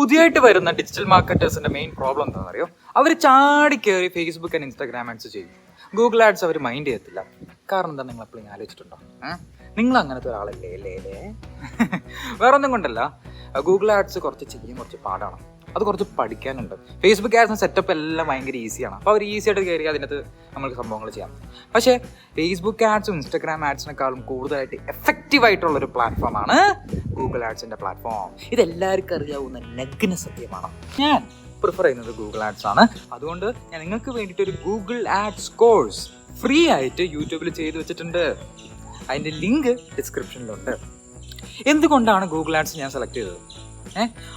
പുതിയതായിട്ട് വരുന്ന digital മാർക്കറ്റേഴ്സിന്റെ main problem എന്താണെന്ന് അറിയോ? അവർ ചാടി കയറി ഫേസ്ബുക്ക് ആൻഡ് ഇൻസ്റ്റാഗ്രാം ആഡ്സ് ചെയ്യും. ഗൂഗിൾ ആഡ്സ് അവർ മൈൻഡ് ചെയ്യത്തില്ല. കാരണം എന്താ, നിങ്ങൾ എപ്പോഴും ആലോചിച്ചിട്ടുണ്ടോ? നിങ്ങൾ അങ്ങനത്തെ ഒരാളല്ലേ അല്ലേ? വേറെ ഒന്നും കൊണ്ടല്ല, ഗൂഗിൾ ആഡ്സ് കുറച്ച് ചെയ്യാൻ കുറച്ച് പാടാണ്. അത് കുറച്ച് പഠിക്കാനുണ്ട്. ഫേസ്ബുക്ക് ആഡ്സിന് സെറ്റപ്പ് എല്ലാം ഭയങ്കര ഈസിയാണ്. അപ്പോൾ അവർ ഈസി ആയിട്ട് കയറി അതിനകത്ത് നമുക്ക് സംഭവങ്ങൾ ചെയ്യാം. പക്ഷേ ഫേസ്ബുക്ക് ആഡ്സും ഇൻസ്റ്റാഗ്രാം ആഡ്സിനെക്കാളും കൂടുതലായിട്ട് എഫക്റ്റീവ് ആയിട്ടുള്ളൊരു പ്ലാറ്റ്ഫോമാണ് ഗൂഗിൾ ആഡ്സിൻ്റെ പ്ലാറ്റ്ഫോം. ഇതെല്ലാവർക്കും അറിയാവുന്ന നഗ്ന സത്യമാണ്. ഞാൻ പ്രിഫർ ചെയ്യുന്നത് ഗൂഗിൾ ആഡ്സ് ആണ്. അതുകൊണ്ട് ഞാൻ നിങ്ങൾക്ക് വേണ്ടിയിട്ട് ഒരു ഗൂഗിൾ ആഡ്സ് കോഴ്സ് ഫ്രീ ആയിട്ട് യൂട്യൂബിൽ ചെയ്ത് വെച്ചിട്ടുണ്ട്. അതിൻ്റെ ലിങ്ക് ഡിസ്ക്രിപ്ഷനിലുണ്ട്. എന്തുകൊണ്ടാണ് ഗൂഗിൾ ആഡ്സ് ഞാൻ സെലക്ട് ചെയ്തത്?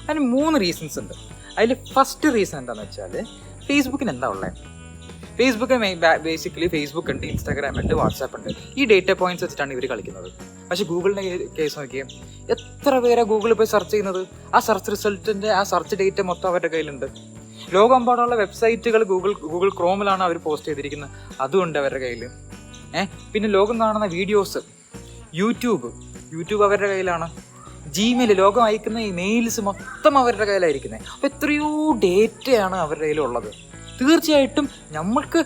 അതിന് 3 റീസൺസ് ഉണ്ട്. അതിൽ ഫസ്റ്റ് റീസൺ എന്താണെന്ന് വെച്ചാൽ, ഫേസ്ബുക്കിന് എന്താ ഉള്ളത്? ഫേസ്ബുക്ക് ബേസിക്കലി ഫേസ്ബുക്ക് ഉണ്ട്, ഇൻസ്റ്റാഗ്രാം ഉണ്ട്, വാട്സാപ്പ് ഉണ്ട്. ഈ ഡേറ്റ പോയിന്റ്സ് വെച്ചിട്ടാണ് ഇവർ കളിക്കുന്നത്. പക്ഷേ ഗൂഗിളിൻ്റെ കേസ് നോക്കിയേ, എത്ര പേരാണ് ഗൂഗിളിൽ പോയി സെർച്ച് ചെയ്യുന്നത്? ആ സെർച്ച് റിസൾട്ടിൻ്റെ ആ സെർച്ച് ഡേറ്റ മൊത്തം അവരുടെ കയ്യിലുണ്ട്. ലോകമെമ്പാടുള്ള വെബ്സൈറ്റുകൾ ഗൂഗിൾ ക്രോമിലാണ് അവർ പോസ്റ്റ് ചെയ്തിരിക്കുന്നത്, അതുകൊണ്ട് അവരുടെ കയ്യിൽ. പിന്നെ ലോകം കാണുന്ന വീഡിയോസ്, യൂട്യൂബ് അവരുടെ കയ്യിലാണ്. ജിമെയിൽ, ലോകം അയക്കുന്ന ഈ മെയിൽസ് മൊത്തം അവരുടെ കയ്യിലായിരിക്കുന്നത്. അപ്പോൾ എത്രയോ ഡേറ്റയാണ് അവരുടെ കയ്യിലുള്ളത്. തീർച്ചയായിട്ടും നമ്മൾക്ക്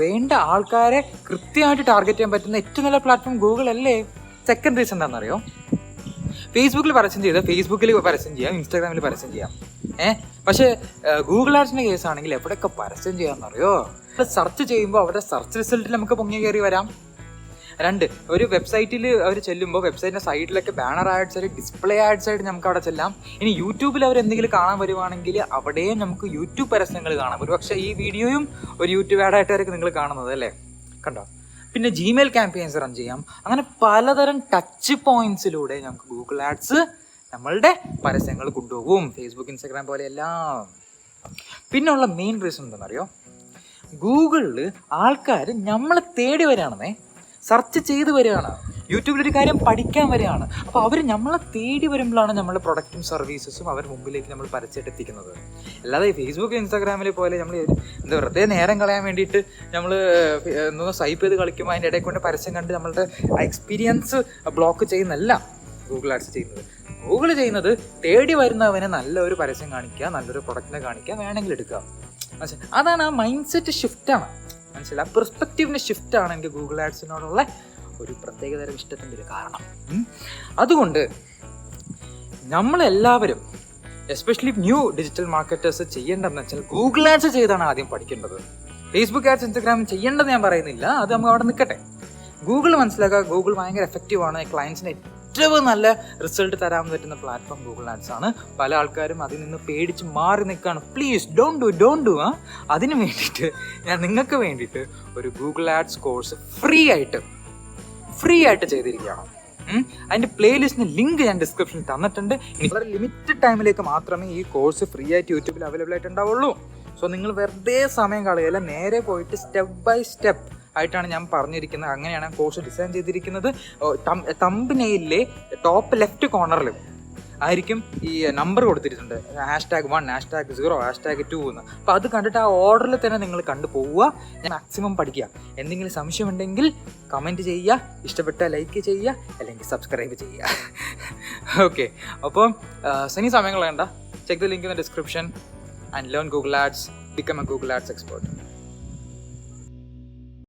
വേണ്ട ആൾക്കാരെ കൃത്യമായിട്ട് ടാർഗറ്റ് ചെയ്യാൻ പറ്റുന്ന ഏറ്റവും നല്ല പ്ലാറ്റ്ഫോം ഗൂഗിൾ അല്ലേ? സെക്കൻഡ് റീസൺ എന്താണെന്നറിയോ? ഫേസ്ബുക്കിൽ പരസ്യം ചെയ്താൽ ഫേസ്ബുക്കിൽ പരസ്യം ചെയ്യാം, ഇൻസ്റ്റാഗ്രാമിൽ പരസ്യം ചെയ്യാം. പക്ഷേ ഗൂഗിൾ ആഡ്സിൻ്റെ കേസാണെങ്കിൽ എവിടെയൊക്കെ പരസ്യം ചെയ്യാമെന്നറിയോ? സെർച്ച് ചെയ്യുമ്പോൾ അവരുടെ സെർച്ച് റിസൾട്ടിൽ നമുക്ക് പൊങ്ങി കയറി വരാം. 2, ഒരു വെബ്സൈറ്റിൽ അവർ ചെല്ലുമ്പോൾ വെബ്സൈറ്റിൻ്റെ സൈഡിലൊക്കെ ബാനർ ആഡ്സ് ആയിട്ട്, ഡിസ്പ്ലേ ആഡ്സ് ആയിട്ട് നമുക്ക് അവിടെ ചെല്ലാം. ഇനി യൂട്യൂബിൽ അവർ എന്തെങ്കിലും കാണാൻ വരുവാണെങ്കിൽ അവിടെയും നമുക്ക് യൂട്യൂബ് പരസ്യങ്ങൾ കാണാം. ഒരു പക്ഷേ ഈ വീഡിയോയും ഒരു യൂട്യൂബ് ആഡായിട്ടായിരിക്കും നിങ്ങൾ കാണുന്നത് അല്ലേ? കണ്ടോ? പിന്നെ ജിമെയിൽ ക്യാമ്പയിൻസ് റൺ ചെയ്യാം. അങ്ങനെ പലതരം ടച്ച് പോയിന്റ്സിലൂടെ നമുക്ക് ഗൂഗിൾ ആഡ്സ് നമ്മളുടെ പരസ്യങ്ങൾ കൊണ്ടുപോകും, ഫേസ്ബുക്ക്, ഇൻസ്റ്റാഗ്രാം പോലെയെല്ലാം. പിന്നെയുള്ള മെയിൻ റീസൺ എന്താണെന്നറിയോ? ഗൂഗിളിൽ ആൾക്കാർ നമ്മളെ തേടി വരികയാണെന്നേ, സെർച്ച് ചെയ്ത് വരികയാണ്, യൂട്യൂബിലൊരു കാര്യം പഠിക്കാൻ വരികയാണ്. അപ്പോൾ അവർ നമ്മളെ തേടി വരുമ്പോഴാണ് നമ്മളുടെ പ്രൊഡക്റ്റും സർവീസസും അവർ മുമ്പിലേക്ക് നമ്മൾ പരസ്യമായിട്ട് എത്തിക്കുന്നത്. അല്ലാതെ ഫേസ്ബുക്ക്, ഇൻസ്റ്റാഗ്രാമിൽ പോലെ നമ്മൾ വെറുതെ നേരം കളയാൻ വേണ്ടിയിട്ട് നമ്മൾ സ്വൈപ്പ് ചെയ്ത് കളിക്കുമ്പോൾ അതിൻ്റെ ഇടയിൽ കൊണ്ട് പരസ്യം കണ്ട് നമ്മളുടെ എക്സ്പീരിയൻസ് ബ്ലോക്ക് ചെയ്യുന്നല്ല ഗൂഗിൾ ആഡ്സ് ചെയ്യുന്നത്. ഗൂഗിൾ ചെയ്യുന്നത് തേടി വരുന്നവനെ നല്ലൊരു പരസ്യം കാണിക്കുക, നല്ലൊരു പ്രൊഡക്റ്റിനെ കാണിക്കുക, വേണമെങ്കിൽ എടുക്കുക. അതാണ് ആ മൈൻഡ് സെറ്റ് ഷിഫ്റ്റാണ്. മനസ്സിലായി? ആ പെർസ്പെക്റ്റീവിൻ്റെ ഷിഫ്റ്റാണ് എനിക്ക് ഗൂഗിൾ ആഡ്സിനോടുള്ള ഒരു പ്രത്യേകതരം ഇഷ്ടത്തിൻ്റെ ഒരു കാരണം. അതുകൊണ്ട് നമ്മളെല്ലാവരും, എസ്പെഷ്യലി ന്യൂ ഡിജിറ്റൽ മാർക്കറ്റേഴ്സ്, ചെയ്യേണ്ടതെന്ന് വെച്ചാൽ ഗൂഗിൾ ആഡ്സ് ചെയ്താണ് ആദ്യം പഠിക്കേണ്ടത്. ഫേസ്ബുക്ക് ആഡ്സ്, ഇൻസ്റ്റാഗ്രാം ചെയ്യേണ്ടത് ഞാൻ പറയുന്നില്ല, അത് നമുക്ക് അവിടെ നിൽക്കട്ടെ. ഗൂഗിൾ മനസ്സിലാക്കുക, ഗൂഗിൾ ഭയങ്കര എഫക്റ്റീവാണ്. ക്ലയൻസിന് ഏറ്റവും നല്ല റിസൾട്ട് തരാൻ പറ്റുന്ന പ്ലാറ്റ്ഫോം ഗൂഗിൾ ആഡ്സ് ആണ്. പല ആൾക്കാരും അതിൽ നിന്ന് പേടിച്ച് മാറി നിൽക്കുകയാണ്. Please don't do. അതിന് വേണ്ടിയിട്ട് ഞാൻ നിങ്ങൾക്ക് വേണ്ടിയിട്ട് ഒരു ഗൂഗിൾ ആഡ്സ് കോഴ്സ് ഫ്രീ ആയിട്ട് ചെയ്തിരിക്കുകയാണ്. അതിൻ്റെ പ്ലേലിസ്റ്റിന് ലിങ്ക് ഞാൻ ഡിസ്ക്രിപ്ഷനിൽ തന്നിട്ടുണ്ട്. ഇനി വളരെ ലിമിറ്റഡ് ടൈമിലേക്ക് മാത്രമേ ഈ കോഴ്സ് ഫ്രീ ആയിട്ട് യൂട്യൂബിൽ അവൈലബിൾ ആയിട്ട് ഉണ്ടാവുള്ളൂ. സോ നിങ്ങൾ വെറുതെ സമയം കളയുകയല്ല, നേരെ പോയിട്ട് സ്റ്റെപ്പ് ബൈ സ്റ്റെപ്പ് ആയിട്ടാണ് ഞാൻ പറഞ്ഞിരിക്കുന്നത്. അങ്ങനെയാണ് കോഴ്സ് ഡിസൈൻ ചെയ്തിരിക്കുന്നത്. തംബ്നെയിലിലെ ടോപ്പ് ലെഫ്റ്റ് കോർണറിൽ ആയിരിക്കും ഈ നമ്പർ കൊടുത്തിട്ടുണ്ട്, #1, #0, #2 എന്ന്. അപ്പോൾ അത് കണ്ടിട്ട് ആ ഓർഡറിൽ തന്നെ നിങ്ങൾ കണ്ടു പോവുക. മാക്സിമം പഠിക്കുക. എന്തെങ്കിലും സംശയമുണ്ടെങ്കിൽ കമൻറ്റ് ചെയ്യുക, ഇഷ്ടപ്പെട്ടാൽ ലൈക്ക് ചെയ്യുക, അല്ലെങ്കിൽ സബ്സ്ക്രൈബ് ചെയ്യുക. ഓക്കെ, അപ്പം ഇനി സമയം കളയണ്ട. Check the link in the description and learn Google Ads, become a Google Ads expert.